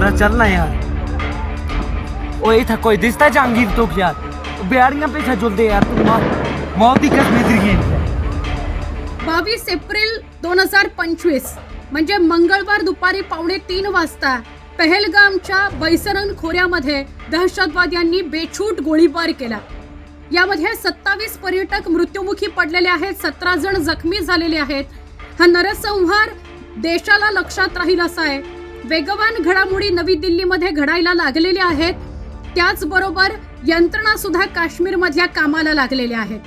जरा चल ना यार। ओए था कोई दिसता जहांगीर तो यार, बेड़ियां पे झुलते यार, तू मौत की कसम दिली। 22 एप्रिल 2025 म्हणजे मंगळवार दुपारी 2:45 वाजता पहलगामच्या बैसरन खोऱ्यामध्ये दहशतवाद्यांनी बेछूट गोळीबार केला। यामध्ये 27 पर्यटक मृत्युमुखी पडलेले आहेत, 17 जण जखमी झालेले आहेत। हा नरसंहार देशाला लक्षात राहील असा आहे। वेगवान घडामोडी नवी दिल्लीमध्ये घडायला लागलेल्या आहेत, त्याचबरोबर यंत्रणा सुद्धा काश्मीरमधल्या कामाला लागलेल्या आहेत।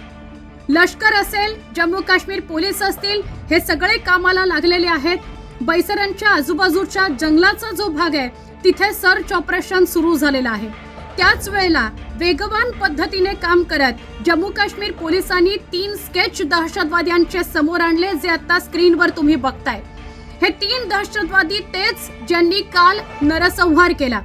लष्कर असेल, जम्मू काश्मीर पोलीस असतील, हे सगळे कामाला लागलेले आहेत। बैसरनच्या आजूबाजूच्या जंगलाचा जो भाग आहे तिथे सर्च ऑपरेशन सुरू झालेलं आहे। त्याच वेळेला वेगवान पद्धतीने काम करत जम्मू काश्मीर पोलिसांनी 3 स्केच दहशतवाद्यांचे समोर आणले, जे आता स्क्रीनवर तुम्ही बघताय। हे 3 दहशतवादी तेच ज्यांनी काल नरसंहार केला।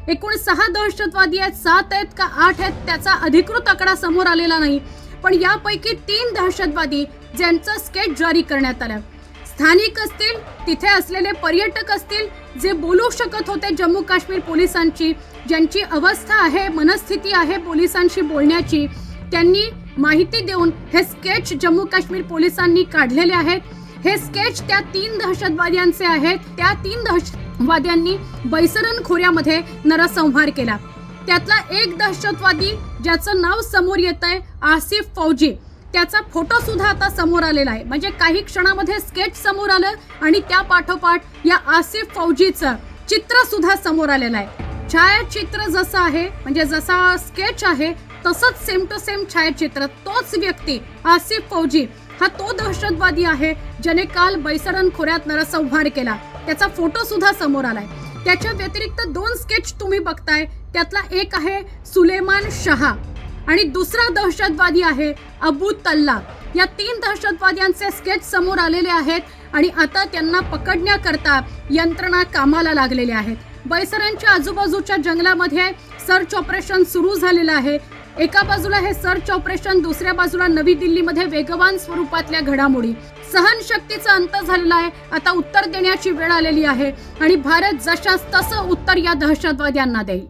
एकूण 6 दहशतवादी आहेत, 7 आहेत का 8 आहेत त्याचा अधिकृत आकडा समोर आलेला नाही, पण यापैकी 3 दहशतवादी ज्यांचं स्केच जारी करण्यात आलं। स्थानिक असतील, तिथे असलेले पर्यटक असतील, जे बोलू शकत होते जम्मू काश्मीर पोलिसांची, ज्यांची अवस्था आहे, मनस्थिती आहे पोलिसांशी बोलण्याची, त्यांनी माहिती देऊन हे स्केच जम्मू काश्मीर पोलिसांनी काढलेले आहेत। हे स्केच त्या 3 दहशतवाद्यांचे आहेत। त्या 3 दहशतवाद्यांनी बैसरन खोऱ्यामध्ये नरसंहार केला। त्यातला एक दहशतवादी ज्याचं नाव समोर येतंय आसिफ फौजी, त्याचा फोटो सुद्धा आता समोर आलेला आहे। म्हणजे काही क्षणामध्ये स्केच समोर आलं आणि त्या पाठोपाठ या आसिफ फौजीचं चित्र सुद्धा समोर आलेलं आहे। छायाचित्र जसं आहे, म्हणजे जसा स्केच आहे तसंच सेम टू सेम छायाचित्र, तोच व्यक्ती आसिफ फौजी हा तो दहशतवादी आहे ज्याने काल बैसरन खोऱ्यात नरसंहार केला। त्याचा फोटो सुद्धा समोर आलाय। त्याच्या व्यतिरिक्त 2 स्केच तुम्ही बघताय, त्यातला एक आहे सुलेमान शहा आणि दुसरा दहशतवादी आहे अबू तल्ला। या 3 दहशतवाद्यांचे स्केच समोर आलेले आहेत आणि आता त्यांना पकडण्याकरता यंत्रणा कामाला लागलेल्या आहेत। बैसरनच्या आजूबाजूच्या जंगलामध्ये सर्च ऑपरेशन सुरू झालेलं आहे। एका बाजूला हे सर्च ऑपरेशन, दुसऱ्या बाजूला नवी दिल्लीमध्ये वेगवान स्वरूपातल्या घडामोडी। सहनशक्तीचा अंत झालेला आहे, आता उत्तर देण्याची वेळ आलेली आहे आणि भारत जशास तसं उत्तर या दहशतवाद्यांना देईल।